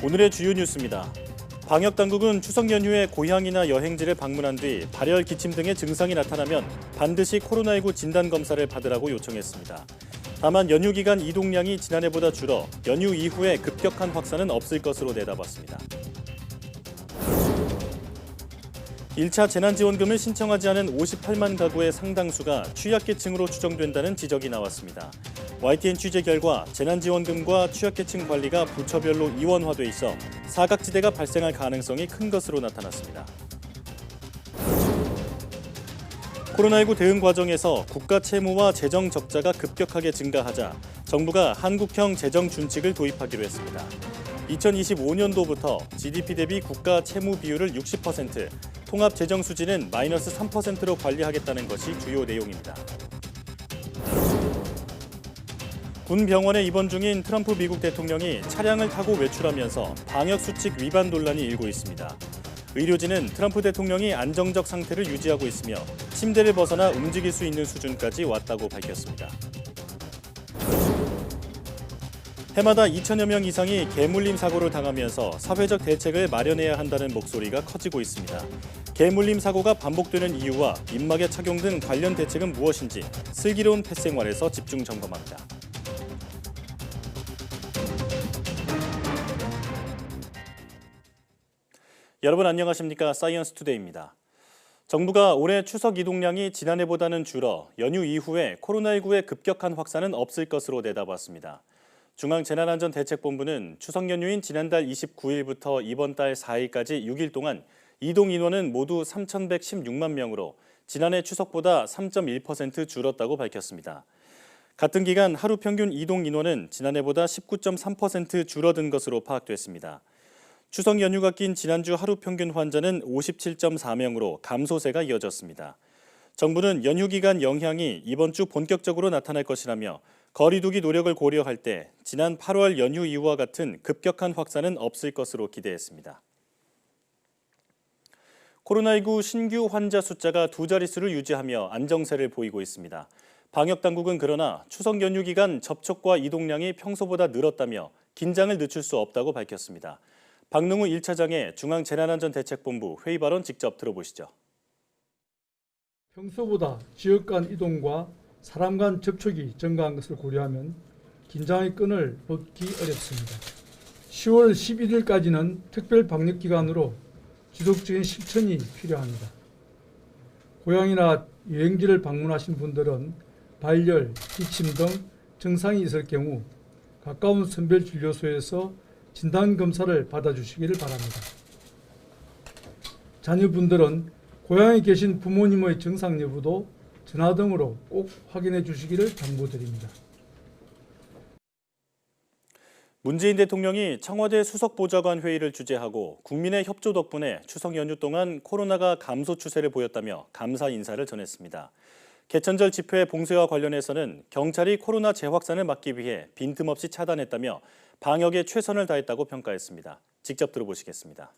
오늘의 주요 뉴스입니다. 방역당국은 추석 연휴에 고향이나 여행지를 방문한 뒤 발열, 기침 등의 증상이 나타나면 반드시 코로나19 진단검사를 받으라고 요청했습니다. 다만 연휴 기간 이동량이 지난해보다 줄어 연휴 이후에 급격한 확산은 없을 것으로 내다봤습니다. 1차 재난지원금을 신청하지 않은 58만 가구의 상당수가 취약계층으로 추정된다는 지적이 나왔습니다. YTN 취재 결과 재난지원금과 취약계층 관리가 부처별로 이원화돼 있어 사각지대가 발생할 가능성이 큰 것으로 나타났습니다. 코로나19 대응 과정에서 국가 채무와 재정 적자가 급격하게 증가하자 정부가 한국형 재정 준칙을 도입하기로 했습니다. 2025년도부터 GDP 대비 국가 채무 비율을 60%, 통합 재정 수지는 마이너스 3%로 관리하겠다는 것이 주요 내용입니다. 군 병원에 입원 중인 트럼프 미국 대통령이 차량을 타고 외출하면서 방역수칙 위반 논란이 일고 있습니다. 의료진은 트럼프 대통령이 안정적 상태를 유지하고 있으며 침대를 벗어나 움직일 수 있는 수준까지 왔다고 밝혔습니다. 해마다 2천여 명 이상이 개물림 사고를 당하면서 사회적 대책을 마련해야 한다는 목소리가 커지고 있습니다. 개물림 사고가 반복되는 이유와 입막의 착용 등 관련 대책은 무엇인지 슬기로운 펫생활에서 집중 점검합니다. 여러분 안녕하십니까? 사이언스 투데이입니다. 정부가 올해 추석 이동량이 지난해보다는 줄어 연휴 이후에 코로나19의 급격한 확산은 없을 것으로 내다봤습니다. 중앙재난안전대책본부는 추석 연휴인 지난달 29일부터 이번 달 4일까지 6일 동안 이동 인원은 모두 3,116만 명으로 지난해 추석보다 3.1% 줄었다고 밝혔습니다. 같은 기간 하루 평균 이동 인원은 지난해보다 19.3% 줄어든 것으로 파악됐습니다. 추석 연휴가 낀 지난주 하루 평균 환자는 57.4명으로 감소세가 이어졌습니다. 정부는 연휴 기간 영향이 이번 주 본격적으로 나타날 것이라며 거리 두기 노력을 고려할 때 지난 8월 연휴 이후와 같은 급격한 확산은 없을 것으로 기대했습니다. 코로나19 신규 환자 숫자가 두 자릿수를 유지하며 안정세를 보이고 있습니다. 방역당국은 그러나 추석 연휴 기간 접촉과 이동량이 평소보다 늘었다며 긴장을 늦출 수 없다고 밝혔습니다. 박능우 1차장의 중앙재난안전대책본부 회의 발언 직접 들어보시죠. 평소보다 지역 간 이동과 사람 간 접촉이 증가한 것을 고려하면 긴장의 끈을 놓기 어렵습니다. 10월 11일까지는 특별 방역 기간으로 지속적인 실천이 필요합니다. 고향이나 여행지를 방문하신 분들은 발열, 기침 등 증상이 있을 경우 가까운 선별진료소에서 진단검사를 받아주시기를 바랍니다. 자녀분들은 고향에 계신 부모님의 증상 여부도 전화 등으로 꼭 확인해 주시기를 당부드립니다. 문재인 대통령이 청와대 수석보좌관 회의를 주재하고 국민의 협조 덕분에 추석 연휴 동안 코로나가 감소 추세를 보였다며 감사 인사를 전했습니다. 개천절 집회 봉쇄와 관련해서는 경찰이 코로나 재확산을 막기 위해 빈틈없이 차단했다며 방역에 최선을 다했다고 평가했습니다. 직접 들어보시겠습니다.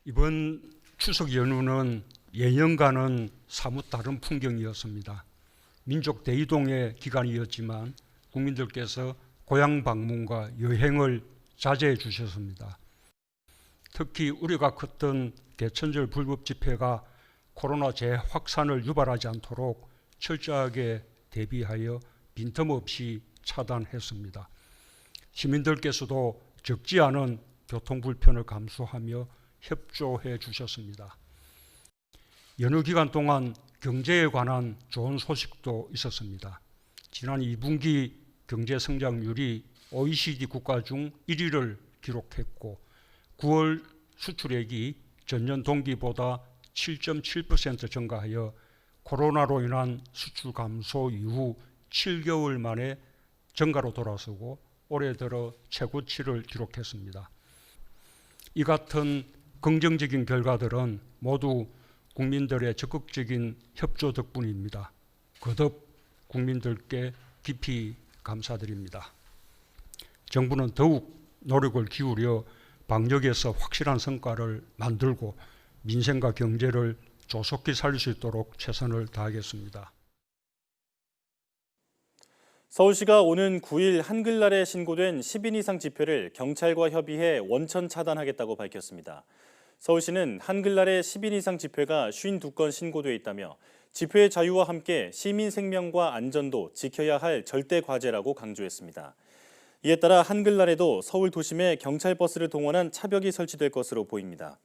이번 추석 연휴는 예년과는 사뭇 다른 풍경이었습니다. 민족 대이동의 기간이었지만 국민들께서 고향 방문과 여행을 자제해 주셨습니다. 특히 우려가 컸던 개천절 불법 집회가 코로나 재확산을 유발하지 않도록 철저하게 대비하여 빈틈없이 차단했습니다. 시민들께서도 적지 않은 교통 불편을 감수하며 협조해 주셨습니다. 연휴 기간 동안 경제에 관한 좋은 소식도 있었습니다. 지난 2분기 경제 성장률이 OECD 국가 중 1위를 기록했고 9월 수출액이 전년 동기보다 7.7% 증가하여 코로나로 인한 수출 감소 이후 7개월 만에 정가로 돌아서고 올해 들어 최고치를 기록했습니다. 이 같은 긍정적인 결과들은 모두 국민들의 적극적인 협조 덕분입니다. 거듭 국민들께 깊이 감사드립니다. 정부는 더욱 노력을 기울여 방역에서 확실한 성과를 만들고 민생과 경제를 조속히 살릴 수 있도록 최선을 다하겠습니다. 서울시가 오는 9일 한글날에 신고된 10인 이상 집회를 경찰과 협의해 원천 차단하겠다고 밝혔습니다. 서울시는 한글날에 10인 이상 집회가 52건 신고돼 있다며 집회의 자유와 함께 시민 생명과 안전도 지켜야 할 절대 과제라고 강조했습니다. 이에 따라 한글날에도 서울 도심에 경찰버스를 동원한 차벽이 설치될 것으로 보입니다.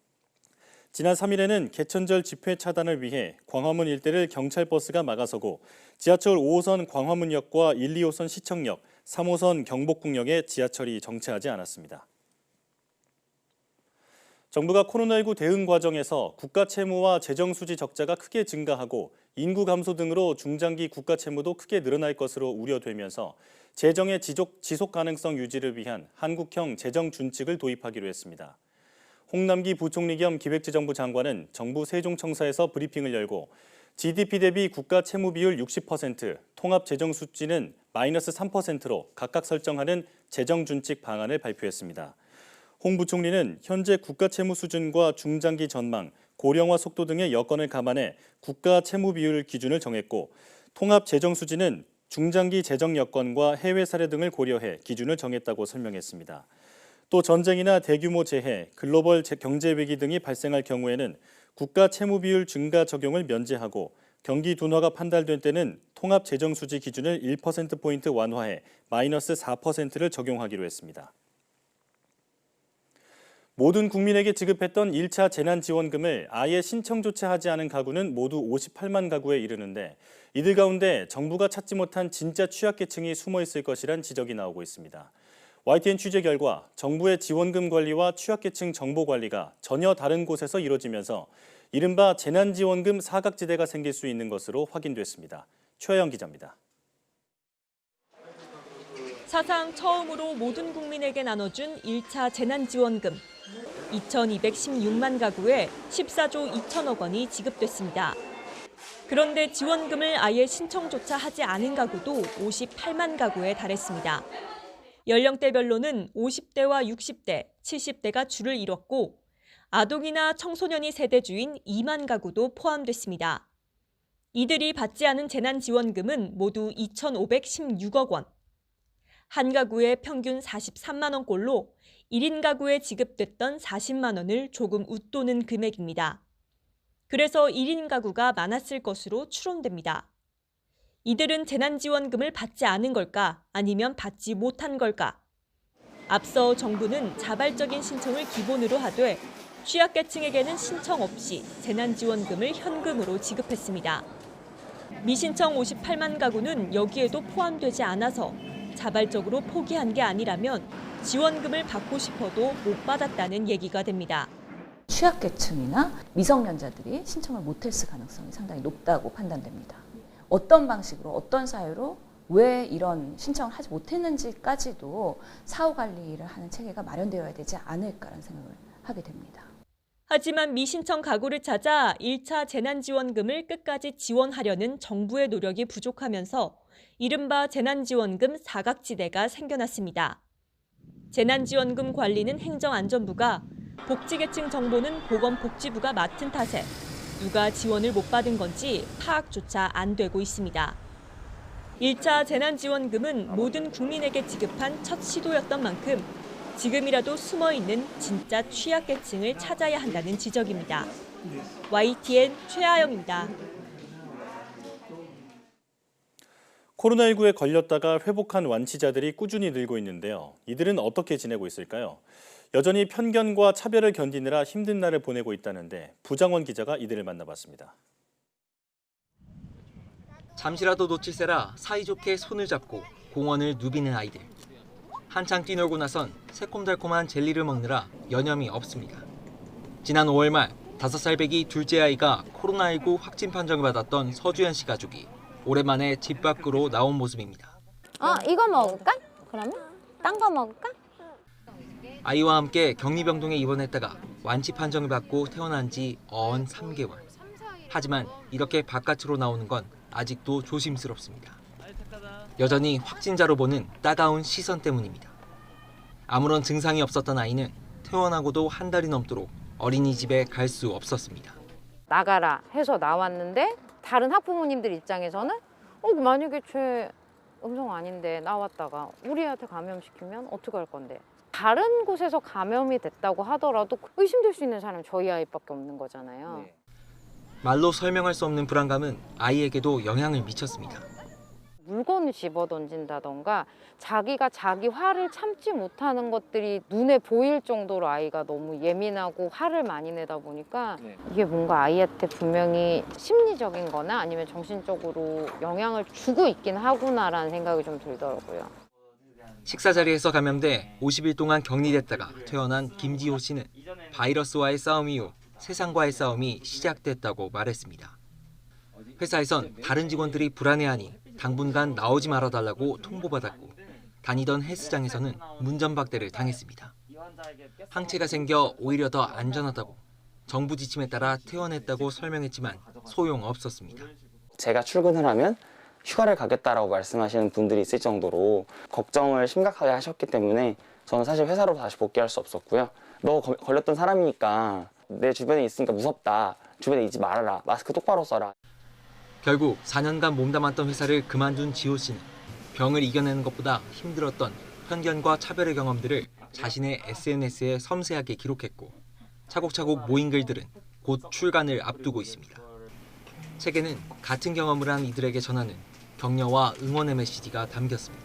지난 3일에는 개천절 집회 차단을 위해 광화문 일대를 경찰버스가 막아서고 지하철 5호선 광화문역과 1, 2호선 시청역, 3호선 경복궁역에 지하철이 정체하지 않았습니다. 정부가 코로나19 대응 과정에서 국가 채무와 재정 수지 적자가 크게 증가하고 인구 감소 등으로 중장기 국가 채무도 크게 늘어날 것으로 우려되면서 재정의 지속 가능성 유지를 위한 한국형 재정 준칙을 도입하기로 했습니다. 홍남기 부총리 겸 기획재정부 장관은 정부 세종청사에서 브리핑을 열고 GDP 대비 국가 채무 비율 60%, 통합 재정 수지는 마이너스 3%로 각각 설정하는 재정 준칙 방안을 발표했습니다. 홍 부총리는 현재 국가 채무 수준과 중장기 전망, 고령화 속도 등의 여건을 감안해 국가 채무 비율 기준을 정했고 통합 재정 수지는 중장기 재정 여건과 해외 사례 등을 고려해 기준을 정했다고 설명했습니다. 또 전쟁이나 대규모 재해, 글로벌 경제 위기 등이 발생할 경우에는 국가 채무 비율 증가 적용을 면제하고 경기 둔화가 판단된 때는 통합 재정 수지 기준을 1%포인트 완화해 마이너스 4%를 적용하기로 했습니다. 모든 국민에게 지급했던 1차 재난지원금을 아예 신청조차 하지 않은 가구는 모두 58만 가구에 이르는데 이들 가운데 정부가 찾지 못한 진짜 취약계층이 숨어 있을 것이란 지적이 나오고 있습니다. YTN 취재 결과 정부의 지원금 관리와 취약계층 정보 관리가 전혀 다른 곳에서 이뤄지면서 이른바 재난지원금 사각지대가 생길 수 있는 것으로 확인됐습니다. 최영 기자입니다. 사상 처음으로 모든 국민에게 나눠준 1차 재난지원금. 2,216만 가구에 14조 2천억 원이 지급됐습니다. 그런데 지원금을 아예 신청조차 하지 않은 가구도 58만 가구에 달했습니다. 연령대별로는 50대와 60대, 70대가 줄을 이뤘고 아동이나 청소년이 세대주인 2만 가구도 포함됐습니다. 이들이 받지 않은 재난지원금은 모두 2,516억 원. 한 가구에 평균 43만 원꼴로 1인 가구에 지급됐던 40만 원을 조금 웃도는 금액입니다. 그래서 1인 가구가 많았을 것으로 추론됩니다. 이들은 재난지원금을 받지 않은 걸까 아니면 받지 못한 걸까? 앞서 정부는 자발적인 신청을 기본으로 하되 취약계층에게는 신청 없이 재난지원금을 현금으로 지급했습니다. 미신청 58만 가구는 여기에도 포함되지 않아서 자발적으로 포기한 게 아니라면 지원금을 받고 싶어도 못 받았다는 얘기가 됩니다. 취약계층이나 미성년자들이 신청을 못했을 가능성이 상당히 높다고 판단됩니다. 어떤 방식으로, 어떤 사유로 왜 이런 신청을 하지 못했는지까지도 사후 관리를 하는 체계가 마련되어야 되지 않을까라는 생각을 하게 됩니다. 하지만 미신청 가구를 찾아 1차 재난지원금을 끝까지 지원하려는 정부의 노력이 부족하면서 이른바 재난지원금 사각지대가 생겨났습니다. 재난지원금 관리는 행정안전부가, 복지계층 정보는 보건복지부가 맡은 탓에 누가 지원을 못 받은 건지 파악조차 안 되고 있습니다. 1차 재난지원금은 모든 국민에게 지급한 첫 시도였던 만큼 지금이라도 숨어있는 진짜 취약계층을 찾아야 한다는 지적입니다. YTN 최아영입니다. 코로나19에 걸렸다가 회복한 완치자들이 꾸준히 늘고 있는데요. 이들은 어떻게 지내고 있을까요? 여전히 편견과 차별을 견디느라 힘든 날을 보내고 있다는데 부장원 기자가 이들을 만나봤습니다. 잠시라도 놓칠세라 사이좋게 손을 잡고 공원을 누비는 아이들. 한창 뛰놀고 나선 새콤달콤한 젤리를 먹느라 여념이 없습니다. 지난 5월 말 5살 배기 둘째 아이가 코로나19 확진 판정을 받았던 서주현 씨 가족이 오랜만에 집 밖으로 나온 모습입니다. 이거 먹을까? 그러면? 딴 거 먹을까? 아이와 함께 격리병동에 입원했다가 완치 판정을 받고 태어난 지 어언 3개월. 하지만 이렇게 바깥으로 나오는 건 아직도 조심스럽습니다. 여전히 확진자로 보는 따가운 시선 때문입니다. 아무런 증상이 없었던 아이는 퇴원하고도 한 달이 넘도록 어린이집에 갈 수 없었습니다. 나가라 해서 나왔는데 다른 학부모님들 입장에서는 만약에 쟤 음성 아닌데 나왔다가 우리한테 감염시키면 어떻게 할 건데? 다른 곳에서 감염이 됐다고 하더라도 의심될 수 있는 사람은 저희 아이밖에 없는 거잖아요. 말로 설명할 수 없는 불안감은 아이에게도 영향을 미쳤습니다. 물건을 집어던진다던가 자기가 자기 화를 참지 못하는 것들이 눈에 보일 정도로 아이가 너무 예민하고 화를 많이 내다 보니까 이게 뭔가 아이한테 분명히 심리적인 거나 아니면 정신적으로 영향을 주고 있긴 하구나라는 생각이 좀 들더라고요. 식사 자리에서 감염돼 50일 동안 격리됐다가 퇴원한 김지호 씨는 바이러스와의 싸움 이후 세상과의 싸움이 시작됐다고 말했습니다. 회사에선 다른 직원들이 불안해하니 당분간 나오지 말아달라고 통보받았고 다니던 헬스장에서는 문전박대를 당했습니다. 항체가 생겨 오히려 더 안전하다고 정부 지침에 따라 퇴원했다고 설명했지만 소용없었습니다. 제가 출근을 하면 휴가를 가겠다라고 말씀하시는 분들이 있을 정도로 걱정을 심각하게 하셨기 때문에 저는 사실 회사로 다시 복귀할 수 없었고요. 너 걸렸던 사람이니까 내 주변에 있으니까 무섭다. 주변에 있지 말아라. 마스크 똑바로 써라. 결국 4년간 몸담았던 회사를 그만둔 지호 씨는 병을 이겨내는 것보다 힘들었던 편견과 차별의 경험들을 자신의 SNS에 섬세하게 기록했고 차곡차곡 모인 글들은 곧 출간을 앞두고 있습니다. 책에는 같은 경험을 한 이들에게 전하는 격려와 응원의 메시지가 담겼습니다.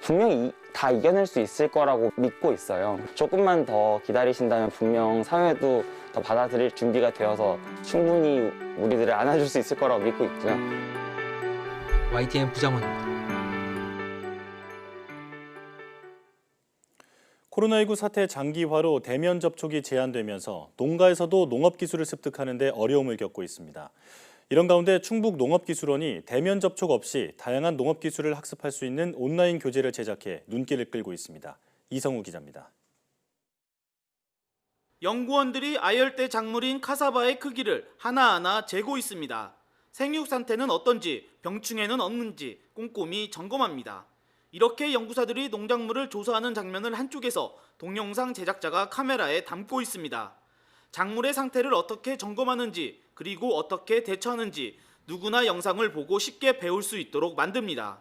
분명히 다 이겨낼 수 있을 거라고 믿고 있어요. 조금만 더 기다리신다면 분명 사회도 더 받아들일 준비가 되어서 충분히 우리들을 안아줄 수 있을 거라고 믿고 있고요. YTN 부장원입니다. 코로나19 사태 장기화로 대면 접촉이 제한되면서 농가에서도 농업 기술을 습득하는 데 어려움을 겪고 있습니다. 이런 가운데 충북농업기술원이 대면 접촉 없이 다양한 농업 기술을 학습할 수 있는 온라인 교재를 제작해 눈길을 끌고 있습니다. 이성우 기자입니다. 연구원들이 아열대 작물인 카사바의 크기를 하나하나 재고 있습니다. 생육 상태는 어떤지, 병충해는 없는지 꼼꼼히 점검합니다. 이렇게 연구사들이 농작물을 조사하는 장면을 한쪽에서 동영상 제작자가 카메라에 담고 있습니다. 작물의 상태를 어떻게 점검하는지 그리고 어떻게 대처하는지 누구나 영상을 보고 쉽게 배울 수 있도록 만듭니다.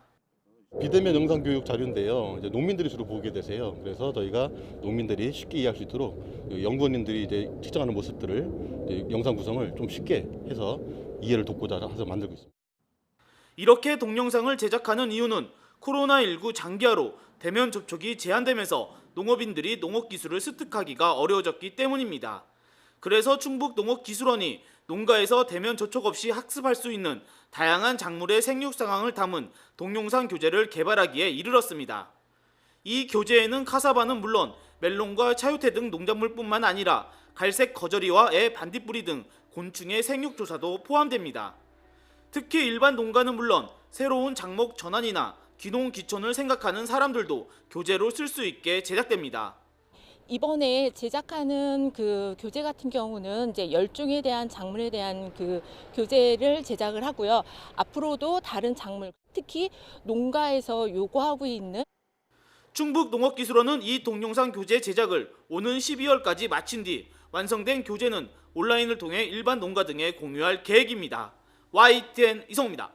비대면 영상 교육 자료인데요. 이제 농민들이 주로 보게 되세요. 그래서 저희가 농민들이 쉽게 이해할 수 있도록 연구원님들이 이제 측정하는 모습들을 이제 영상 구성을 좀 쉽게 해서 이해를 돕고자 해서 만들고 있습니다. 이렇게 동영상을 제작하는 이유는 코로나19 장기화로 대면 접촉이 제한되면서 농업인들이 농업 기술을 습득하기가 어려워졌기 때문입니다. 그래서 충북농업기술원이 농가에서 대면 접촉 없이 학습할 수 있는 다양한 작물의 생육 상황을 담은 동영상 교재를 개발하기에 이르렀습니다. 이 교재에는 카사바는 물론 멜론과 차요태 등 농작물뿐만 아니라 갈색 거저리와 애 반딧불이 등 곤충의 생육 조사도 포함됩니다. 특히 일반 농가는 물론 새로운 작목 전환이나 귀농 귀촌을 생각하는 사람들도 교재로 쓸 수 있게 제작됩니다. 이번에 제작하는 그 교재 같은 경우는 이제 열종에 대한 작물에 대한 그 교재를 제작을 하고요. 앞으로도 다른 작물, 특히 농가에서 요구하고 있는 충북농업기술원은 이 동영상 교재 제작을 오는 12월까지 마친 뒤 완성된 교재는 온라인을 통해 일반 농가 등에 공유할 계획입니다. YTN 이성우입니다.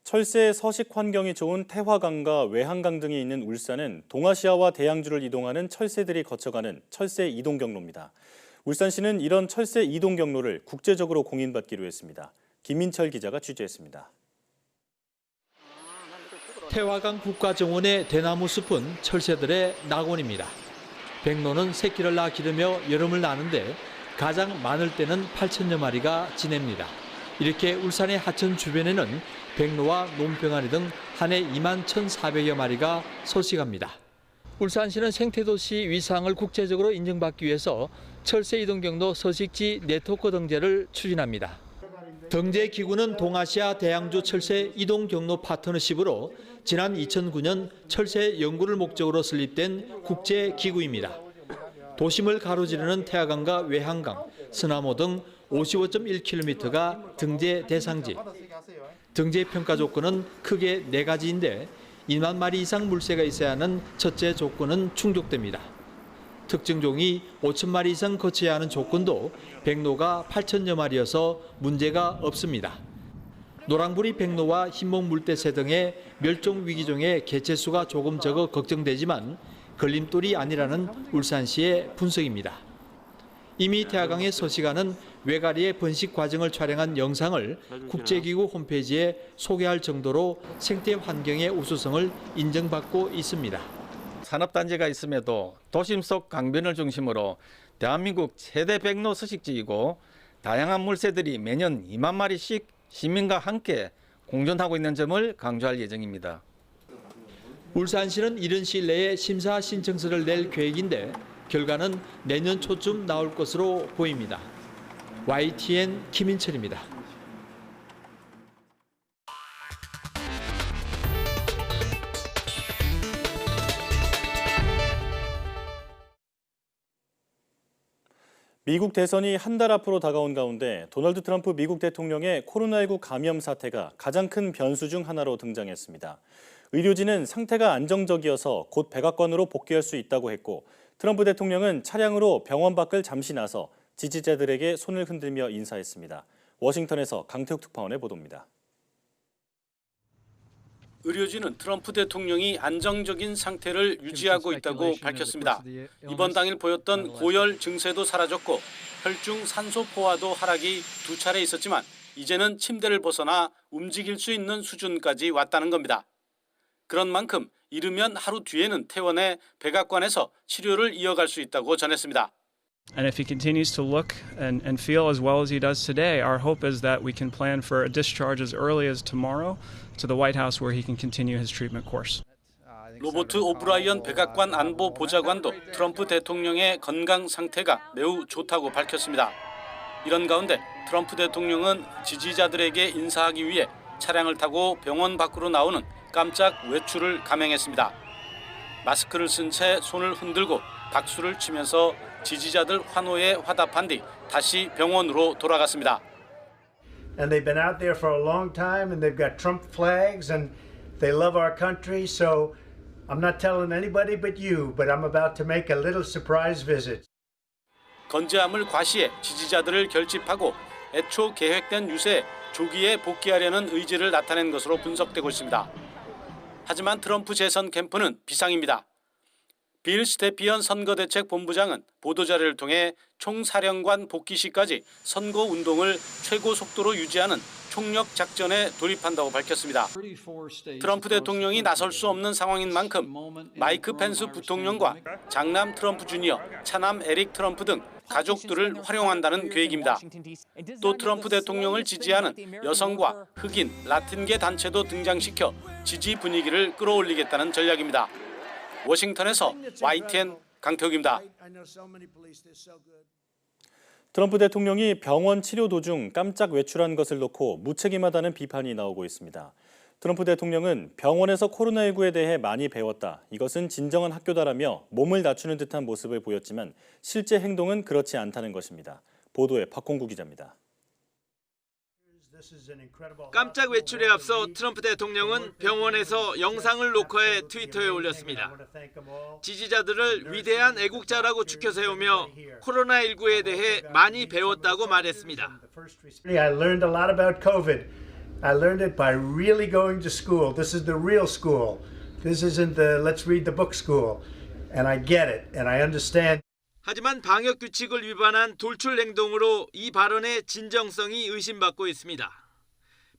철새 서식 환경이 좋은 태화강과 외한강 등이 있는 울산은 동아시아와 대양주를 이동하는 철새들이 거쳐가는 철새 이동 경로입니다. 울산시는 이런 철새 이동 경로를 국제적으로 공인받기로 했습니다. 김민철 기자가 취재했습니다. 태화강 국가정원의 대나무 숲은 철새들의 낙원입니다. 백로는 새끼를 낳아 기르며 여름을 나는데 가장 많을 때는 8천여 마리가 지냅니다. 이렇게 울산의 하천 주변에는 백로와 논병아리 등 한 해 2만 1,400여 마리가 서식합니다. 울산시는 생태도시 위상을 국제적으로 인정받기 위해서 철새 이동 경로 서식지 네트워크 등재를 추진합니다. 등재 기구는 동아시아 대양주 철새 이동 경로 파트너십으로 지난 2009년 철새 연구를 목적으로 설립된 국제 기구입니다. 도심을 가로지르는 태화강과 외한강, 서남호 등 55.1km가 등재 대상지. 등재 평가 조건은 크게 4가지인데 2만 마리 이상 물새가 있어야 하는 첫째 조건은 충족됩니다. 특정 종이 5천 마리 이상 거쳐야 하는 조건도 백로가 8천여 마리여서 문제가 없습니다. 노랑부리 백로와 흰목 물대새 등의 멸종 위기종의 개체수가 조금 적어 걱정되지만 걸림돌이 아니라는 울산시의 분석입니다. 이미 태화강의 서시가는 외가리의 번식 과정을 촬영한 영상을 국제기구 홈페이지에 소개할 정도로 생태 환경의 우수성을 인정받고 있습니다. 산업단지가 있음에도 도심 속 강변을 중심으로 대한민국 최대 백로 서식지이고 다양한 물새들이 매년 2만 마리씩 시민과 함께 공존하고 있는 점을 강조할 예정입니다. 울산시는 이른 시일 내에 심사 신청서를 낼 계획인데 결과는 내년 초쯤 나올 것으로 보입니다. YTN 김인철입니다. 미국 대선이 한 달 앞으로 다가온 가운데 도널드 트럼프 미국 대통령의 코로나19 감염 사태가 가장 큰 변수 중 하나로 등장했습니다. 의료진은 상태가 안정적이어서 곧 백악관으로 복귀할 수 있다고 했고 트럼프 대통령은 차량으로 병원 밖을 잠시 나서 지지자들에게 손을 흔들며 인사했습니다. 워싱턴에서 강태욱 특파원의 보도입니다. 의료진은 트럼프 대통령이 안정적인 상태를 유지하고 있다고 밝혔습니다. 이번 당일 보였던 고열 증세도 사라졌고 혈중 산소 포화도 하락이 2차례 있었지만 이제는 침대를 벗어나 움직일 수 있는 수준까지 왔다는 겁니다. 그런 만큼 이르면 하루 뒤에는 퇴원해 백악관에서 치료를 이어갈 수 있다고 전했습니다. And if he continues to look and feel as well as he does today, our hope is that we can plan for a discharge as early as tomorrow to the White House where he can continue his treatment course. 로버트 오브라이언 백악관 안보 보좌관도 트럼프 대통령의 건강 상태가 매우 좋다고 밝혔습니다. 이런 가운데 트럼프 대통령은 지지자들에게 인사하기 위해 차량을 타고 병원 밖으로 나오는 깜짝 외출을 감행했습니다. 마스크를 쓴 채 손을 흔들고 박수를 치면서 지지자들 환호에 화답한 뒤 다시 병원으로 돌아갔습니다. And they've been out there for a long time and they've got Trump flags and they love our country. So I'm not telling anybody but you, but I'm about to make a little surprise visit. 건재함을 과시해 지지자들을 결집하고 애초 계획된 유세에 조기에 복귀하려는 의지를 나타낸 것으로 분석되고 있습니다. 하지만 트럼프 재선 캠프는 비상입니다. 빌 스테피언 선거대책본부장은 보도자료를 통해 총사령관 복귀 시까지 선거운동을 최고 속도로 유지하는 총력 작전에 돌입한다고 밝혔습니다. 트럼프 대통령이 나설 수 없는 상황인 만큼 마이크 펜스 부통령과 장남 트럼프 주니어, 차남 에릭 트럼프 등 가족들을 활용한다는 계획입니다. 또 트럼프 대통령을 지지하는 여성과 흑인, 라틴계 단체도 등장시켜 지지 분위기를 끌어올리겠다는 전략입니다. 워싱턴에서 YTN 강태욱입니다. 트럼프 대통령이 병원 치료 도중 깜짝 외출한 것을 놓고 무책임하다는 비판이 나오고 있습니다. 트럼프 대통령은 병원에서 코로나19에 대해 많이 배웠다. 이것은 진정한 학교다라며 몸을 낮추는 듯한 모습을 보였지만 실제 행동은 그렇지 않다는 것입니다. 보도에 박홍구 기자입니다. 깜짝 외출에 앞서 트럼프 대통령은 병원에서 영상을 녹화해 트위터에 올렸습니다. 지지자들을 위대한 애국자라고 추켜 세우며 코로나19에 대해 많이 배웠다고 말했습니다. I learned a lot about COVID. I learned it by really going to school. This is the real school. This isn't the let's read the book school. And I get it and I understand. 하지만 방역 규칙을 위반한 돌출 행동으로 이 발언의 진정성이 의심받고 있습니다.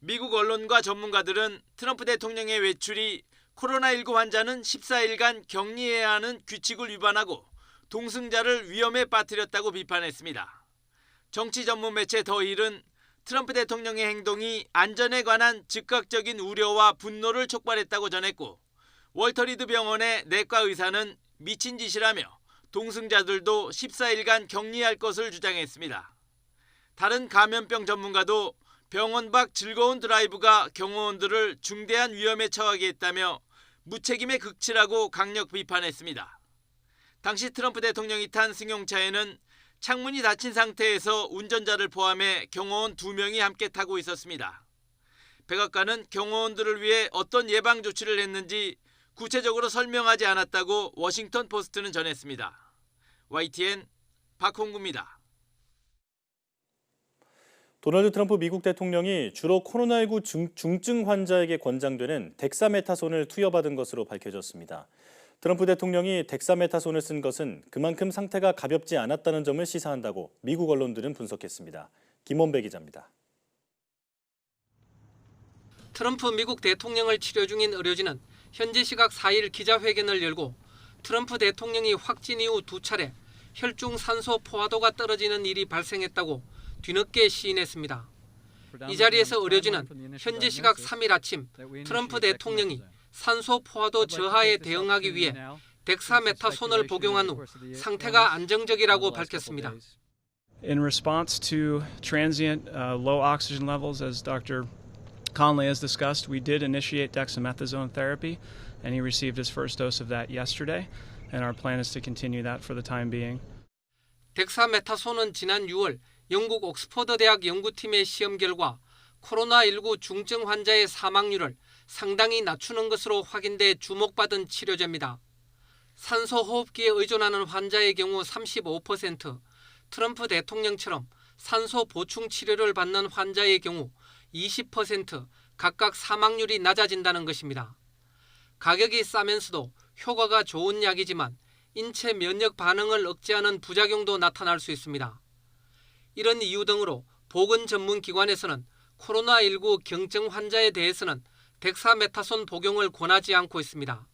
미국 언론과 전문가들은 트럼프 대통령의 외출이 코로나19 환자는 14일간 격리해야 하는 규칙을 위반하고 동승자를 위험에 빠뜨렸다고 비판했습니다. 정치 전문 매체 더힐은 트럼프 대통령의 행동이 안전에 관한 즉각적인 우려와 분노를 촉발했다고 전했고 월터 리드 병원의 내과 의사는 미친 짓이라며 동승자들도 14일간 격리할 것을 주장했습니다. 다른 감염병 전문가도 병원 밖 즐거운 드라이브가 경호원들을 중대한 위험에 처하게 했다며 무책임의 극치라고 강력 비판했습니다. 당시 트럼프 대통령이 탄 승용차에는 창문이 닫힌 상태에서 운전자를 포함해 경호원 2명이 함께 타고 있었습니다. 백악관은 경호원들을 위해 어떤 예방 조치를 했는지 구체적으로 설명하지 않았다고 워싱턴 포스트는 전했습니다. YTN 박홍구입니다. 도널드 트럼프 미국 대통령이 주로 코로나19 중증 환자에게 권장되는 덱사메타손을 투여받은 것으로 밝혀졌습니다. 트럼프 대통령이 덱사메타손을 쓴 것은 그만큼 상태가 가볍지 않았다는 점을 시사한다고 미국 언론들은 분석했습니다. 김원배 기자입니다. 트럼프 미국 대통령을 치료 중인 의료진은 현지 시각 4일 기자회견을 열고 트럼프 대통령이 확진 이후 2차례 혈중 산소 포화도가 떨어지는 일이 발생했다고 뒤늦게 시인했습니다. 이 자리에서 의료진은 현지 시각 3일 아침 트럼프 대통령이 산소 포화도 저하에 대응하기 위해 덱사메타손을 복용한 후 상태가 안정적이라고 밝혔습니다. In response to transient low oxygen levels, as Dr. Conley has discussed, we did initiate dexamethasone therapy, and he received his first dose of that yesterday, and our plan is to continue that for the time being. 덱사메타손은 지난 6월 영국 옥스퍼드 대학 연구팀의 시험 결과 코로나19 중증 환자의 사망률을 상당히 낮추는 것으로 확인돼 주목받은 치료제입니다. 산소 호흡기에 의존하는 환자의 경우 35%, 트럼프 대통령처럼 산소 보충 치료를 받는 환자의 경우 20% 각각 사망률이 낮아진다는 것입니다. 가격이 싸면서도 효과가 좋은 약이지만 인체 면역 반응을 억제하는 부작용도 나타날 수 있습니다. 이런 이유 등으로 보건 전문 기관에서는 코로나19 경증 환자에 대해서는 덱사메타손 복용을 권하지 않고 있습니다.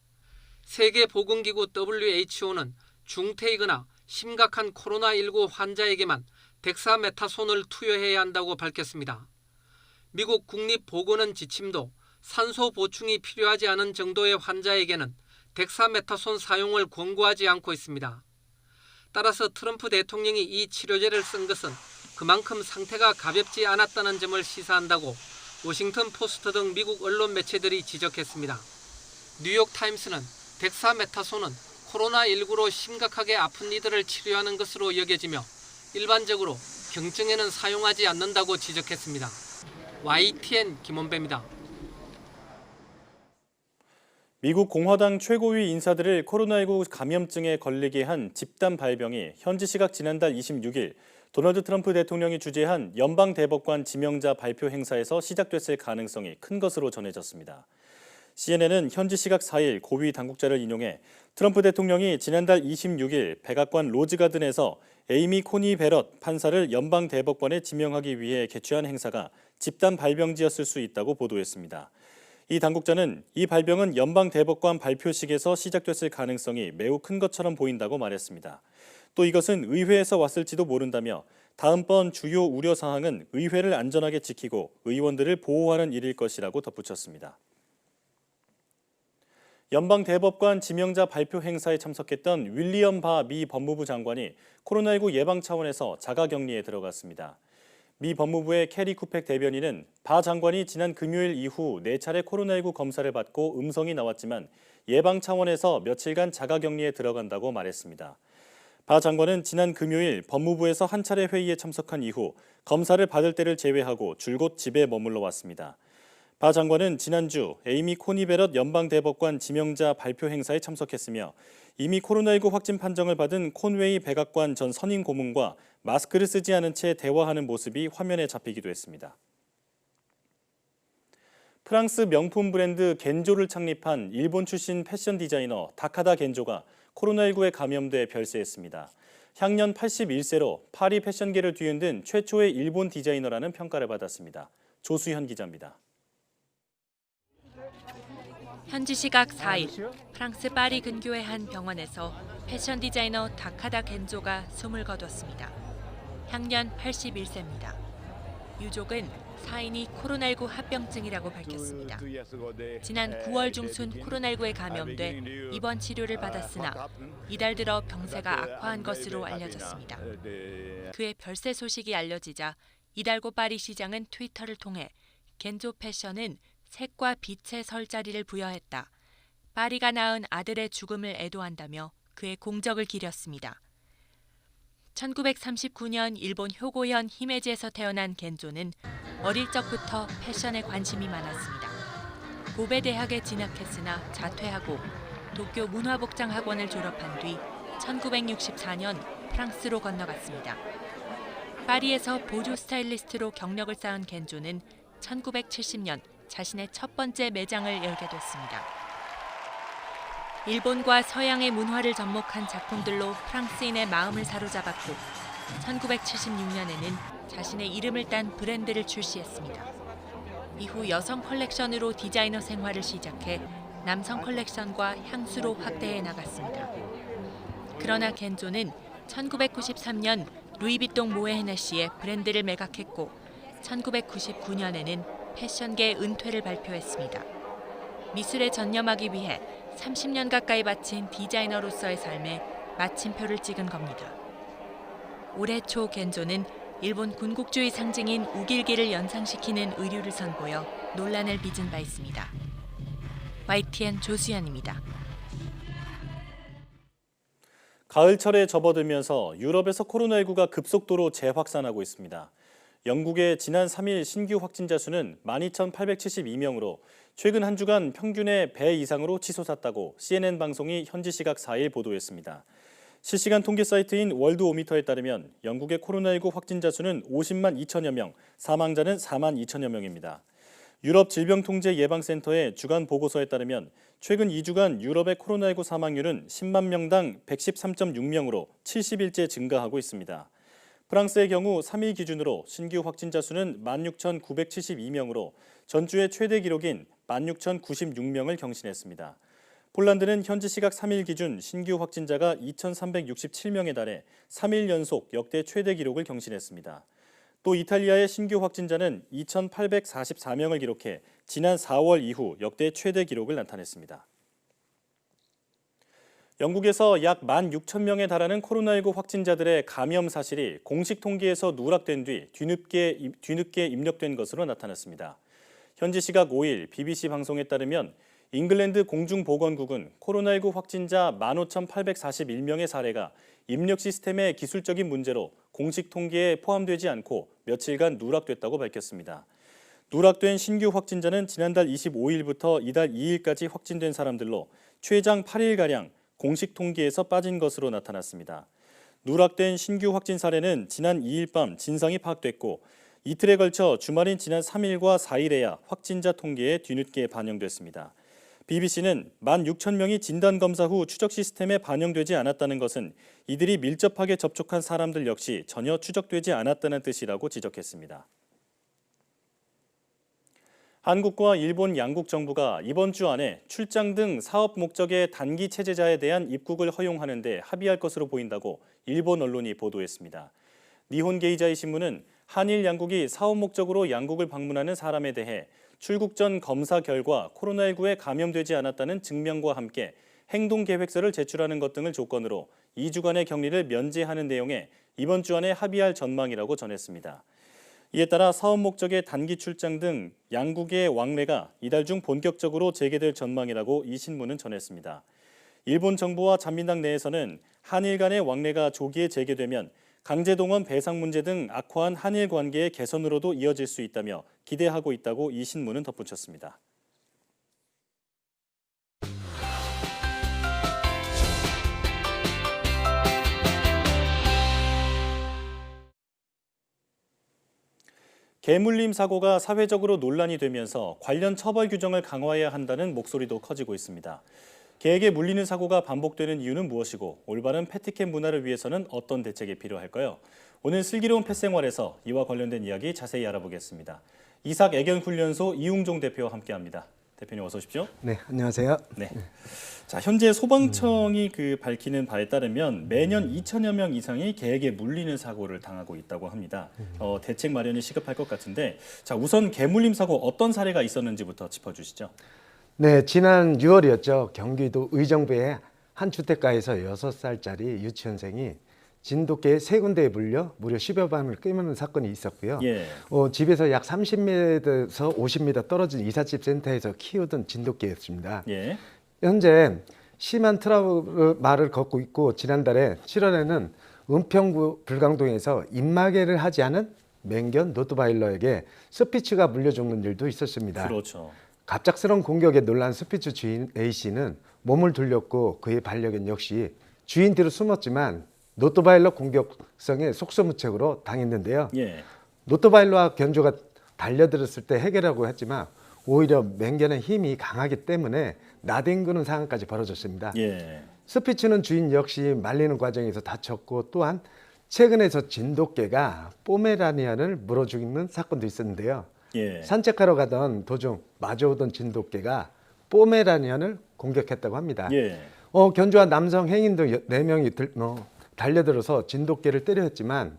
세계보건기구 WHO는 중태이거나 심각한 코로나19 환자에게만 덱사메타손을 투여해야 한다고 밝혔습니다. 미국 국립보건원 지침도 산소 보충이 필요하지 않은 정도의 환자에게는 덱사메타손 사용을 권고하지 않고 있습니다. 따라서 트럼프 대통령이 이 치료제를 쓴 것은 그만큼 상태가 가볍지 않았다는 점을 시사한다고 워싱턴 포스트 등 미국 언론 매체들이 지적했습니다. 뉴욕타임스는 덱사메타손은 코로나19로 심각하게 아픈 이들을 치료하는 것으로 여겨지며 일반적으로 경증에는 사용하지 않는다고 지적했습니다. YTN 김원배입니다. 미국 공화당 최고위 인사들을 코로나19 감염증에 걸리게 한 집단 발병이 현지 시각 지난달 26일 도널드 트럼프 대통령이 주재한 연방대법관 지명자 발표 행사에서 시작됐을 가능성이 큰 것으로 전해졌습니다. CNN은 현지 시각 4일 고위 당국자를 인용해 트럼프 대통령이 지난달 26일 백악관 로즈가든에서 에이미 코니 베럿 판사를 연방대법관에 지명하기 위해 개최한 행사가 집단 발병지였을 수 있다고 보도했습니다. 이 당국자는 이 발병은 연방대법관 발표식에서 시작됐을 가능성이 매우 큰 것처럼 보인다고 말했습니다. 또 이것은 의회에서 왔을지도 모른다며 다음번 주요 우려사항은 의회를 안전하게 지키고 의원들을 보호하는 일일 것이라고 덧붙였습니다. 연방대법관 지명자 발표 행사에 참석했던 윌리엄 바 미 법무부 장관이 코로나19 예방 차원에서 자가격리에 들어갔습니다. 미 법무부의 캐리 쿠펙 대변인은 바 장관이 지난 금요일 이후 4차례 코로나19 검사를 받고 음성이 나왔지만 예방 차원에서 며칠간 자가격리에 들어간다고 말했습니다. 바 장관은 지난 금요일 법무부에서 한 차례 회의에 참석한 이후 검사를 받을 때를 제외하고 줄곧 집에 머물러 왔습니다. 바 장관은 지난주 에이미 코니 베럿 연방대법관 지명자 발표 행사에 참석했으며 이미 코로나19 확진 판정을 받은 콘웨이 백악관 전 선임 고문과 마스크를 쓰지 않은 채 대화하는 모습이 화면에 잡히기도 했습니다. 프랑스 명품 브랜드 겐조를 창립한 일본 출신 패션 디자이너 다카다 겐조가 코로나19에 감염돼 별세했습니다. 향년 81세로 파리 패션계를 뒤흔든 최초의 일본 디자이너라는 평가를 받았습니다. 조수현 기자입니다. 현지 시각 4일 프랑스 파리 근교의 한 병원에서 패션 디자이너 다카다 겐조가 숨을 거뒀습니다. 향년 81세입니다. 유족은 사인이 코로나19 합병증이라고 밝혔습니다. 지난 9월 중순 코로나19에 감염돼 입원 치료를 받았으나 이달 들어 병세가 악화한 것으로 알려졌습니다. 그의 별세 소식이 알려지자 이달고 파리 시장은 트위터를 통해 겐조 패션은 색과 빛의 설 자리를 부여했다. 파리가 낳은 아들의 죽음을 애도한다며 그의 공적을 기렸습니다. 1939년 일본 효고현 히메지에서 태어난 겐조는 어릴 적부터 패션에 관심이 많았습니다. 고베 대학에 진학했으나 자퇴하고 도쿄 문화복장학원을 졸업한 뒤 1964년 프랑스로 건너갔습니다. 파리에서 보조 스타일리스트로 경력을 쌓은 겐조는 1970년 자신의 첫 번째 매장을 열게 됐습니다. 일본과 서양의 문화를 접목한 작품들로 프랑스인의 마음을 사로잡았고 1976년에는 자신의 이름을 딴 브랜드를 출시했습니다. 이후 여성 컬렉션으로 디자이너 생활을 시작해 남성 컬렉션과 향수로 확대해 나갔습니다. 그러나 겐조는 1993년 루이비통 모에헤네시에 브랜드를 매각했고 1999년에는 패션계 은퇴를 발표했습니다. 미술에 전념하기 위해 30년 가까이 바친 디자이너로서의 삶에 마침표를 찍은 겁니다. 올해 초 겐조는 일본 군국주의 상징인 우길기를 연상시키는 의류를 선보여 논란을 빚은 바 있습니다. YTN 조수연입니다. 가을철에 접어들면서 유럽에서 코로나19가 급속도로 재확산하고 있습니다. 영국의 지난 3일 신규 확진자 수는 12,872명으로 최근 한 주간 평균의 배 이상으로 치솟았다고 CNN 방송이 현지 시각 4일 보도했습니다. 실시간 통계 사이트인 월드오미터에 따르면 영국의 코로나19 확진자 수는 50만 2천여 명, 사망자는 4만 2천여 명입니다. 유럽 질병통제예방센터의 주간 보고서에 따르면 최근 2주간 유럽의 코로나19 사망률은 10만 명당 113.6명으로 70일째 증가하고 있습니다. 프랑스의 경우 3일 기준으로 신규 확진자 수는 16,972명으로 전주의 최대 기록인 16,096명을 경신했습니다. 폴란드는 현지 시각 3일 기준 신규 확진자가 2,367명에 달해 3일 연속 역대 최대 기록을 경신했습니다. 또 이탈리아의 신규 확진자는 2,844명을 기록해 지난 4월 이후 역대 최대 기록을 나타냈습니다. 영국에서 약 16,000명에 달하는 코로나19 확진자들의 감염 사실이 공식 통계에서 누락된 뒤 뒤늦게 입력된 것으로 나타났습니다. 현지 시각 5일 BBC 방송에 따르면 잉글랜드 공중보건국은 코로나19 확진자 15,841명의 사례가 입력 시스템의 기술적인 문제로 공식 통계에 포함되지 않고 며칠간 누락됐다고 밝혔습니다. 누락된 신규 확진자는 지난달 25일부터 이달 2일까지 확진된 사람들로 최장 8일가량 공식 통계에서 빠진 것으로 나타났습니다. 누락된 신규 확진 사례는 지난 2일 밤 진상이 파악됐고 이틀에 걸쳐 주말인 지난 3일과 4일에야 확진자 통계에 뒤늦게 반영됐습니다. BBC는 16,000명이 진단검사 후 추적 시스템에 반영되지 않았다는 것은 이들이 밀접하게 접촉한 사람들 역시 전혀 추적되지 않았다는 뜻이라고 지적했습니다. 한국과 일본 양국 정부가 이번 주 안에 출장 등 사업 목적의 단기 체제자에 대한 입국을 허용하는 데 합의할 것으로 보인다고 일본 언론이 보도했습니다. 니혼 게이자이 신문은 한일 양국이 사업 목적으로 양국을 방문하는 사람에 대해 출국 전 검사 결과 코로나19에 감염되지 않았다는 증명과 함께 행동계획서를 제출하는 것 등을 조건으로 2주간의 격리를 면제하는 내용에 이번 주 안에 합의할 전망이라고 전했습니다. 이에 따라 사업 목적의 단기 출장 등 양국의 왕래가 이달 중 본격적으로 재개될 전망이라고 이 신문은 전했습니다. 일본 정부와 자민당 내에서는 한일 간의 왕래가 조기에 재개되면 강제동원 배상 문제 등 악화한 한일 관계의 개선으로도 이어질 수 있다며 기대하고 있다고 이 신문은 덧붙였습니다. 개물림 사고가 사회적으로 논란이 되면서 관련 처벌 규정을 강화해야 한다는 목소리도 커지고 있습니다. 개에게 물리는 사고가 반복되는 이유는 무엇이고 올바른 패티켓 문화를 위해서는 어떤 대책이 필요할까요? 오늘 슬기로운 펫생활에서 이와 관련된 이야기 자세히 알아보겠습니다. 이삭 애견훈련소 이웅종 대표와 함께합니다. 대표님 어서 오십시오. 네, 안녕하세요. 네. 자, 현재 소방청이 밝히는 바에 따르면 매년 2천여 명 이상이 개에게 물리는 사고를 당하고 있다고 합니다. 대책 마련이 시급할 것 같은데, 자, 우선 개 물림 사고 어떤 사례가 있었는지부터 짚어주시죠. 네, 지난 6월이었죠. 경기도 의정부의 한 주택가에서 6살짜리 유치원생이 진돗개 3군데에 물려 무려 10여 밤을 꿰매는 사건이 있었고요. 예. 집에서 약 30m에서 50m 떨어진 이삿집 센터에서 키우던 진돗개였습니다. 예. 현재 심한 트라우마를 겪고 있고 지난달에 7월에는 은평구 불광동에서 입마개를 하지 않은 맹견 로트바일러에게 스피츠가 물려 죽는 일도 있었습니다. 그렇죠. 갑작스러운 공격에 놀란 스피츠 주인 A씨는 몸을 돌렸고 그의 반려견 역시 주인 뒤로 숨었지만 노트바일러 공격성의 속수무책으로 당했는데요. 예. 노트바일러와 견조가 달려들었을 때 해결하고 했지만 오히려 맹견의 힘이 강하기 때문에 나뒹구는 상황까지 벌어졌습니다. 예. 스피츠는 주인 역시 말리는 과정에서 다쳤고 또한 최근에서 진돗개가 포메라니안을 물어 죽이는 사건도 있었는데요. 예. 산책하러 가던 도중 마주오던 진돗개가 포메라니안을 공격했다고 합니다. 예. 견주와 남성 행인 등 4명이 달려들어서 진돗개를 때려 했지만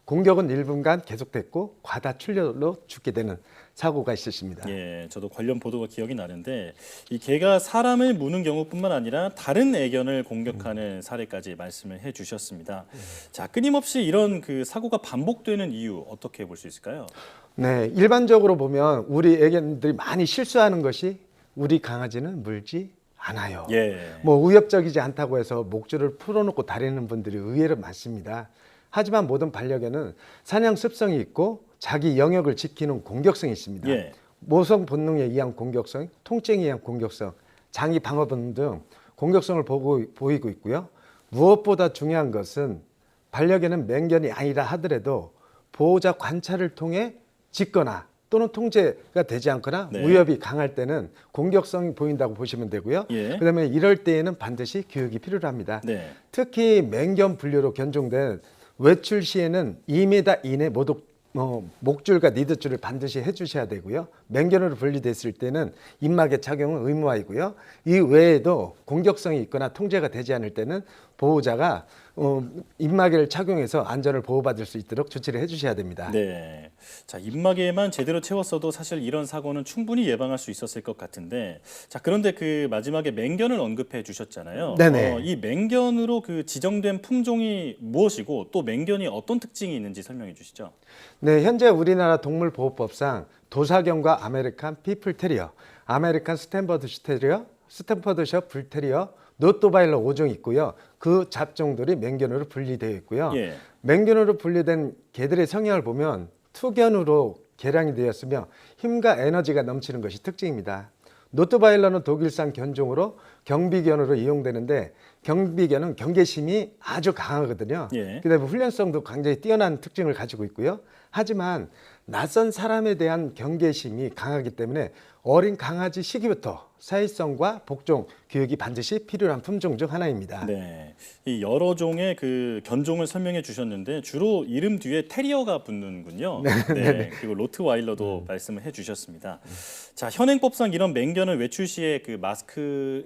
공격은 1분간 계속됐고 과다 출혈로 죽게 되는 사고가 있었습니다. 예, 저도 관련 보도가 기억이 나는데 이 개가 사람을 무는 경우뿐만 아니라 다른 애견을 공격하는 사례까지 말씀을 해주셨습니다. 자, 끊임없이 이런 그 사고가 반복되는 이유 어떻게 볼 수 있을까요? 네, 일반적으로 보면 우리 애견들이 많이 실수하는 것이 우리 강아지는 물지 않아요. 예. 뭐 위협적이지 않다고 해서 목줄을 풀어놓고 다니는 분들이 의외로 많습니다. 하지만 모든 반려견은 사냥 습성이 있고 자기 영역을 지키는 공격성이 있습니다. 예. 모성 본능에 의한 공격성, 통증에 의한 공격성, 장기 방어 본능 등 공격성을 보이고 있고요. 무엇보다 중요한 것은 반려견은 맹견이 아니라 하더라도 보호자 관찰을 통해 짖거나 또는 통제가 되지 않거나 네. 위협이 강할 때는 공격성이 보인다고 보시면 되고요. 예. 그다음에 이럴 때에는 반드시 교육이 필요합니다. 네. 특히 맹견 분류로 견종된 외출 시에는 2m 이내 목줄과 니드줄을 반드시 해주셔야 되고요. 맹견으로 분리됐을 때는 입막의 착용은 의무화이고요. 이 외에도 공격성이 있거나 통제가 되지 않을 때는 보호자가 입마개를 착용해서 안전을 보호받을 수 있도록 조치를 해주셔야 됩니다. 네. 자, 입마개만 제대로 채웠어도 사실 이런 사고는 충분히 예방할 수 있었을 것 같은데, 자, 그런데 그 마지막에 맹견을 언급해 주셨잖아요. 네네. 이 맹견으로 그 지정된 품종이 무엇이고 또 맹견이 어떤 특징이 있는지 설명해 주시죠. 네, 현재 우리나라 동물보호법상 도사견과 아메리칸 피플테리어, 아메리칸 스탠퍼드셔 테리어, 스탠퍼드셔 불테리어, 노트바일러 5종이 있고요. 그 잡종들이 맹견으로 분리되어 있고요. 예. 맹견으로 분리된 개들의 성향을 보면 투견으로 개량이 되었으며 힘과 에너지가 넘치는 것이 특징입니다. 노트바일러는 독일산 견종으로 경비견으로 이용되는데 경비견은 경계심이 아주 강하거든요. 예. 그다음에 훈련성도 굉장히 뛰어난 특징을 가지고 있고요. 하지만 낯선 사람에 대한 경계심이 강하기 때문에 어린 강아지 시기부터 사회성과 복종 교육이 반드시 필요한 품종 중 하나입니다. 네, 이 여러 종의 그 견종을 설명해 주셨는데 주로 이름 뒤에 테리어가 붙는군요. 네, 그리고 로트와일러도 말씀을 해주셨습니다. 자, 현행법상 이런 맹견은 외출 시에 그 마스크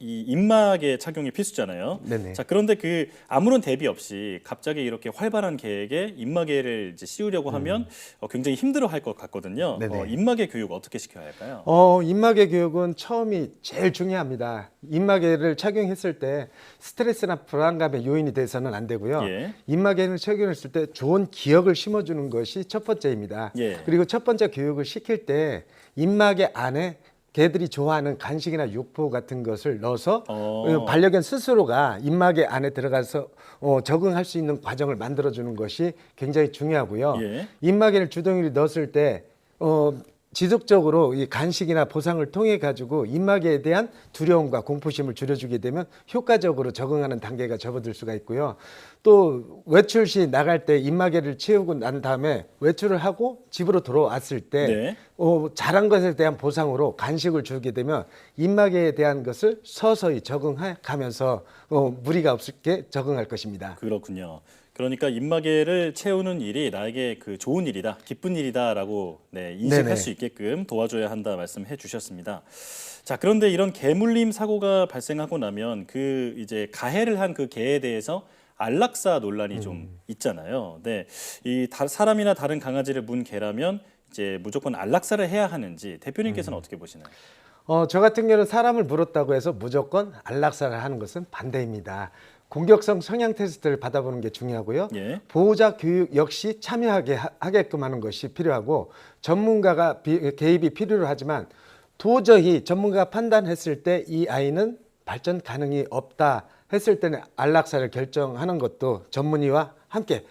이 입막의 착용이 필수잖아요. 네네. 자, 그런데 그 아무런 대비 없이 갑자기 이렇게 활발한 개에게 입마개를 이제 씌우려고 하면 굉장히 힘들어할 것 같거든요. 입마개 교육 어떻게 시켜야 할까요? 입마개 교육은 처음이 제일 중요합니다. 입마개를 착용했을 때 스트레스나 불안감의 요인이 돼서는 안 되고요. 예. 입마개를 착용했을 때 좋은 기억을 심어주는 것이 첫 번째입니다. 예. 그리고 첫 번째 교육을 시킬 때 입마개 안에 개들이 좋아하는 간식이나 육포 같은 것을 넣어서 반려견 스스로가 입마개 안에 들어가서 적응할 수 있는 과정을 만들어주는 것이 굉장히 중요하고요. 예. 입마개를 주둥이를 넣었을 때 지속적으로 이 간식이나 보상을 통해 가지고 입마개에 대한 두려움과 공포심을 줄여주게 되면 효과적으로 적응하는 단계가 접어들 수가 있고요. 또 외출 시 나갈 때 입마개를 채우고 난 다음에 외출을 하고 집으로 돌아왔을 때 네. 잘한 것에 대한 보상으로 간식을 주게 되면 입마개에 대한 것을 서서히 적응하면서 무리가 없게 적응할 것입니다. 그렇군요. 그러니까 입마개를 채우는 일이 나에게 그 좋은 일이다, 기쁜 일이다라고 인식할 네네. 수 있게끔 도와줘야 한다 말씀해 주셨습니다. 자, 그런데 이런 개물림 사고가 발생하고 나면 그 이제 가해를 한 그 개에 대해서 안락사 논란이 좀 있잖아요. 네, 이 사람이나 다른 강아지를 문 개라면 이제 무조건 안락사를 해야 하는지 대표님께서는 어떻게 보시나요? 저 같은 경우는 사람을 물었다고 해서 무조건 안락사를 하는 것은 반대입니다. 공격성 성향 테스트를 받아보는 게 중요하고요. 예. 보호자 교육 역시 참여하게 하게끔 하는 것이 필요하고 전문가가 개입이 필요하지만 도저히 전문가가 판단했을 때 이 아이는 발전 가능이 없다 했을 때는 안락사를 결정하는 것도 전문의와 함께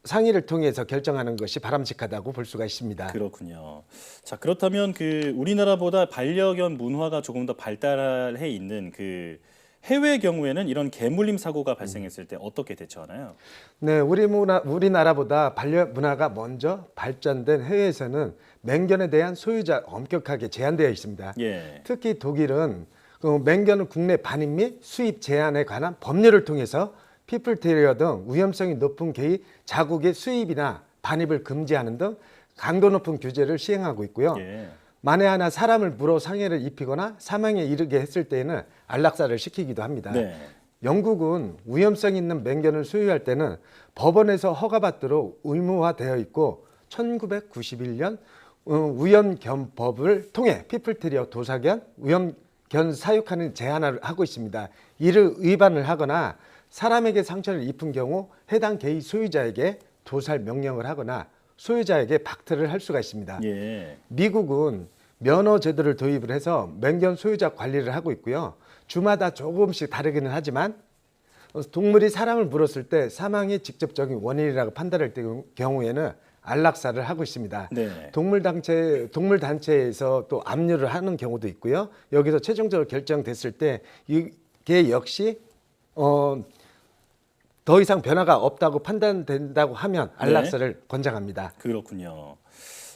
상의를 통해서 결정하는 것이 바람직하다고 볼 수가 있습니다. 그렇군요. 자, 그렇다면 그 우리나라보다 반려견 문화가 조금 더 발달해 있는 그 해외의 경우에는 이런 개물림 사고가 발생했을 때 어떻게 대처하나요? 네, 우리나라보다 반려 문화가 먼저 발전된 해외에서는 맹견에 대한 소유자 엄격하게 제한되어 있습니다. 예. 특히 독일은 맹견은 국내 반입 및 수입 제한에 관한 법률을 통해서 피플테리어 등 위험성이 높은 개의 자국의 수입이나 반입을 금지하는 등 강도 높은 규제를 시행하고 있고요. 예. 만에 하나 사람을 물어 상해를 입히거나 사망에 이르게 했을 때에는 안락사를 시키기도 합니다. 네. 영국은 위험성 있는 맹견을 소유할 때는 법원에서 허가받도록 의무화되어 있고 1991년 위험견법을 통해 피플테리어 도사견, 위험견 사육하는 제한을 하고 있습니다. 이를 위반을 하거나 사람에게 상처를 입힌 경우 해당 개의 소유자에게 도살 명령을 하거나 소유자에게 박탈을 할 수가 있습니다. 예. 미국은 면허 제도를 도입을 해서 맹견 소유자 관리를 하고 있고요. 주마다 조금씩 다르기는 하지만 동물이 사람을 물었을 때 사망의 직접적인 원인이라고 판단할 경우에는 안락사를 하고 있습니다. 네. 동물 단체에서 또 압류를 하는 경우도 있고요. 여기서 최종적으로 결정됐을 때 이게 역시 더 이상 변화가 없다고 판단된다고 하면 안락사를 권장합니다. 그렇군요.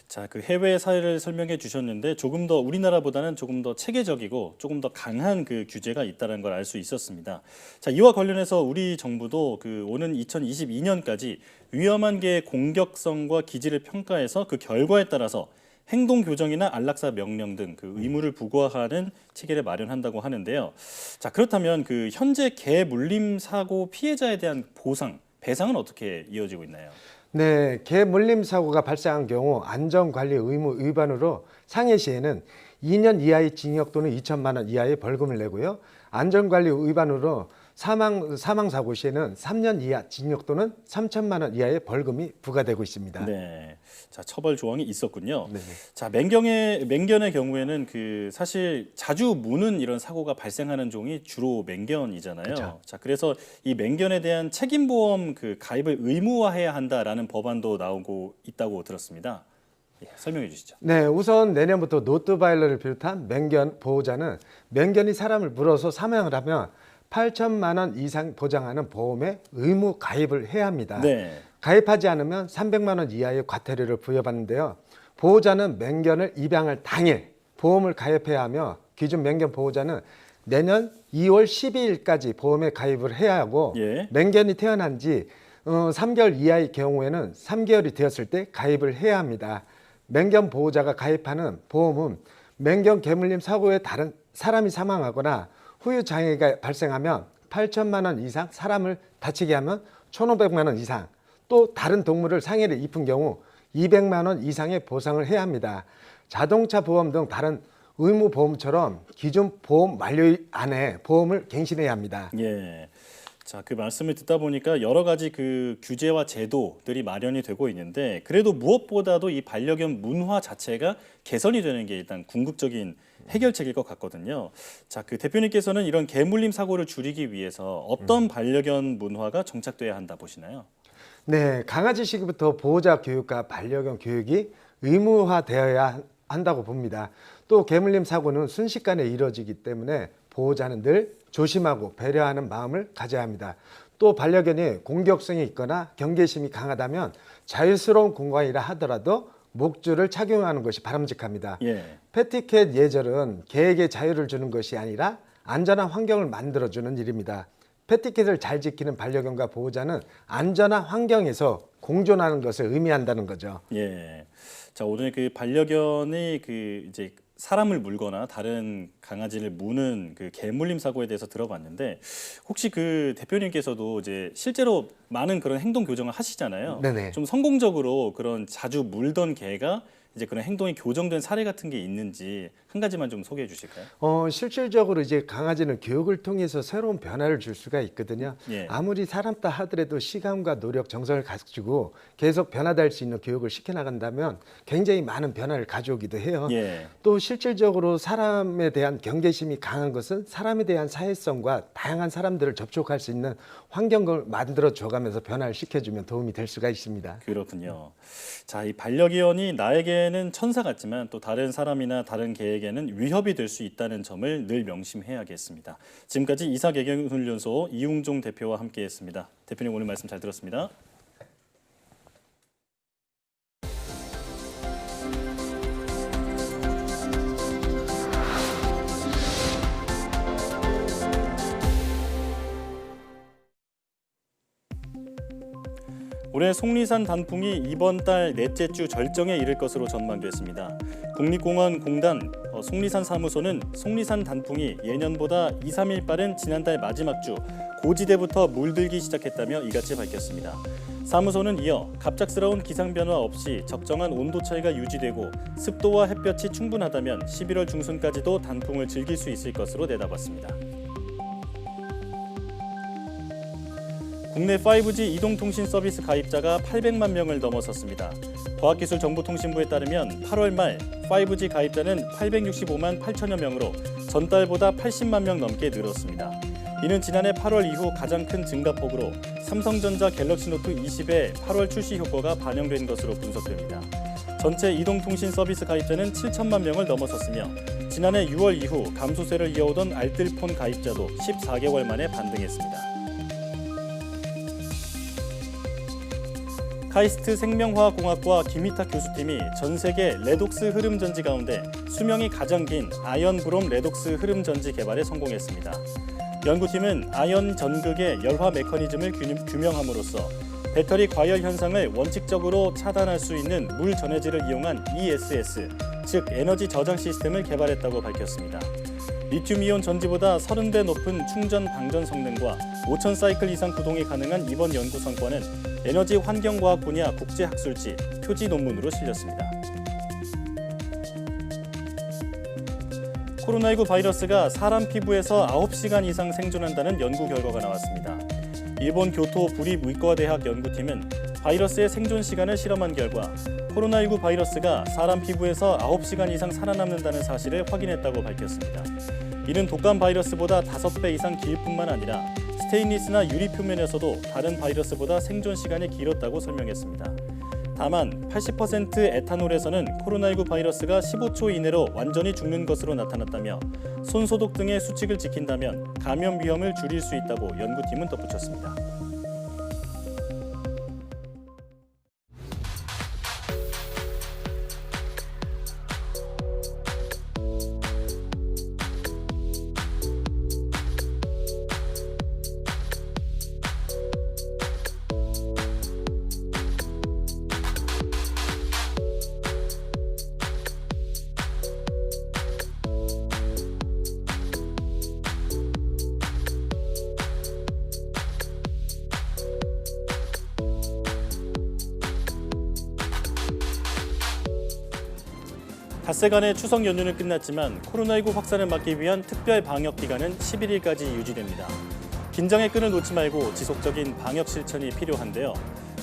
자, 그 해외 사례를 설명해 주셨는데 조금 더 우리나라보다는 조금 더 체계적이고 조금 더 강한 그 규제가 있다는 걸 알 수 있었습니다. 자, 이와 관련해서 우리 정부도 그 오는 2022년까지 위험한 개의 공격성과 기질을 평가해서 그 결과에 따라서 행동 교정이나 안락사 명령 등 그 의무를 부과하는 체계를 마련한다고 하는데요. 자, 그렇다면 그 현재 개 물림 사고 피해자에 대한 보상, 배상은 어떻게 이어지고 있나요? 네, 개 물림 사고가 발생한 경우 안전관리 의무 위반으로 상해시에는 2년 이하의 징역 또는 2천만 원 이하의 벌금을 내고요. 안전관리 위반으로 사망 사고 시에는 3년 이하 징역 또는 3천만 원 이하의 벌금이 부과되고 있습니다. 네, 자 처벌 조항이 있었군요. 네. 자 맹견의 경우에는 그 사실 자주 무는 이런 사고가 발생하는 종이 주로 맹견이잖아요. 그쵸. 자 그래서 이 맹견에 대한 책임보험 그 가입을 의무화해야 한다라는 법안도 나오고 있다고 들었습니다. 예, 설명해 주시죠. 네, 우선 내년부터 노트바일러를 비롯한 맹견 보호자는 맹견이 사람을 물어서 사망을 하면 8천만 원 이상 보장하는 보험에 의무 가입을 해야 합니다. 네. 가입하지 않으면 300만 원 이하의 과태료를 부여받는데요. 보호자는 맹견을 입양할 당일 보험을 가입해야 하며 기존 맹견 보호자는 내년 2월 12일까지 보험에 가입을 해야 하고 예. 맹견이 태어난 지 3개월 이하의 경우에는 3개월이 되었을 때 가입을 해야 합니다. 맹견 보호자가 가입하는 보험은 맹견 개물림 사고에 다른 사람이 사망하거나 후유 장애가 발생하면 8천만 원 이상, 사람을 다치게 하면 1,500만 원 이상, 또 다른 동물을 상해를 입힌 경우 200만 원 이상의 보상을 해야 합니다. 자동차 보험 등 다른 의무 보험처럼 기존 보험 만료일 안에 보험을 갱신해야 합니다. 예. 자, 그 말씀을 듣다 보니까 여러 가지 그 규제와 제도들이 마련이 되고 있는데 그래도 무엇보다도 이 반려견 문화 자체가 개선이 되는 게 일단 궁극적인 해결책일 것 같거든요. 자, 그 대표님께서는 이런 개물림 사고를 줄이기 위해서 어떤 반려견 문화가 정착돼야 한다 보시나요? 네, 강아지 시기부터 보호자 교육과 반려견 교육이 의무화되어야 한다고 봅니다. 또 개물림 사고는 순식간에 이루어지기 때문에 보호자는 늘 조심하고 배려하는 마음을 가져야 합니다. 또 반려견이 공격성이 있거나 경계심이 강하다면 자유스러운 공간이라 하더라도 목줄을 착용하는 것이 바람직합니다. 예. 패티캣 예절은 개에게 자유를 주는 것이 아니라 안전한 환경을 만들어주는 일입니다. 패티캣을 잘 지키는 반려견과 보호자는 안전한 환경에서 공존하는 것을 의미한다는 거죠. 예. 자, 오늘 그 반려견이 그 이제 사람을 물거나 다른 강아지를 무는 그 개물림 사고에 대해서 들어봤는데 혹시 그 대표님께서도 이제 실제로 많은 그런 행동 교정을 하시잖아요. 네네. 좀 성공적으로 그런 자주 물던 개가 이제 그런 행동이 교정된 사례 같은 게 있는지 한 가지만 좀 소개해 주실까요? 실질적으로 이제 강아지는 교육을 통해서 새로운 변화를 줄 수가 있거든요. 예. 아무리 사람다 하더라도 시간과 노력, 정성을 가지고 계속 변화될 수 있는 교육을 시켜나간다면 굉장히 많은 변화를 가져오기도 해요. 예. 또 실질적으로 사람에 대한 경계심이 강한 것은 사람에 대한 사회성과 다양한 사람들을 접촉할 수 있는 환경을 만들어 줘가면서 변화를 시켜주면 도움이 될 수가 있습니다. 그렇군요. 자, 이 반려견이 나에게 개는 천사 같지만 또 다른 사람이나 다른 개에게는 위협이 될 수 있다는 점을 늘 명심해야겠습니다. 지금까지 이사개경훈련소 이웅종 대표와 함께했습니다. 대표님 오늘 말씀 잘 들었습니다. 올해 속리산 단풍이 이번 달 넷째 주 절정에 이를 것으로 전망됐습니다. 국립공원공단 속리산 사무소는 속리산 단풍이 예년보다 2, 3일 빠른 지난달 마지막 주 고지대부터 물들기 시작했다며 이같이 밝혔습니다. 사무소는 이어 갑작스러운 기상 변화 없이 적정한 온도 차이가 유지되고 습도와 햇볕이 충분하다면 11월 중순까지도 단풍을 즐길 수 있을 것으로 내다봤습니다. 국내 5G 이동통신 서비스 가입자가 800만 명을 넘어섰습니다. 과학기술정보통신부에 따르면 8월 말 5G 가입자는 865만 8천여 명으로 전달보다 80만 명 넘게 늘었습니다. 이는 지난해 8월 이후 가장 큰 증가폭으로 삼성전자 갤럭시 노트 20의 8월 출시 효과가 반영된 것으로 분석됩니다. 전체 이동통신 서비스 가입자는 7천만 명을 넘어섰으며 지난해 6월 이후 감소세를 이어오던 알뜰폰 가입자도 14개월 만에 반등했습니다. 카이스트 생명화학공학과 김희탁 교수팀이 전 세계 레독스 흐름전지 가운데 수명이 가장 긴 아연브롬 레독스 흐름전지 개발에 성공했습니다. 연구팀은 아연 전극의 열화 메커니즘을 규명함으로써 배터리 과열 현상을 원칙적으로 차단할 수 있는 물 전해질을 이용한 ESS, 즉 에너지 저장 시스템을 개발했다고 밝혔습니다. 리튬이온 전지보다 30배 높은 충전 방전 성능과 5,000 사이클 이상 구동이 가능한 이번 연구 성과는 에너지 환경과학 분야 국제학술지 표지 논문으로 실렸습니다. 코로나19 바이러스가 사람 피부에서 9시간 이상 생존한다는 연구 결과가 나왔습니다. 일본 교토 부립의과대학 연구팀은 바이러스의 생존 시간을 실험한 결과 코로나19 바이러스가 사람 피부에서 9시간 이상 살아남는다는 사실을 확인했다고 밝혔습니다. 이는 독감 바이러스보다 5배 이상 길 뿐만 아니라 스테인리스나 유리 표면에서도 다른 바이러스보다 생존 시간이 길었다고 설명했습니다. 다만 80% 에탄올에서는 코로나19 바이러스가 15초 이내로 완전히 죽는 것으로 나타났다며 손소독 등의 수칙을 지킨다면 감염 위험을 줄일 수 있다고 연구팀은 덧붙였습니다. 닷새간의 추석 연휴는 끝났지만 코로나19 확산을 막기 위한 특별 방역 기간은 11일까지 유지됩니다. 긴장의 끈을 놓지 말고 지속적인 방역 실천이 필요한데요.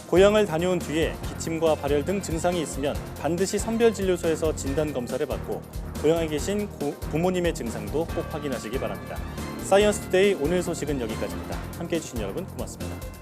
고향을 다녀온 뒤에 기침과 발열 등 증상이 있으면 반드시 선별진료소에서 진단검사를 받고 고향에 계신 부모님의 증상도 꼭 확인하시기 바랍니다. 사이언스 투데이 오늘 소식은 여기까지입니다. 함께해 주신 여러분 고맙습니다.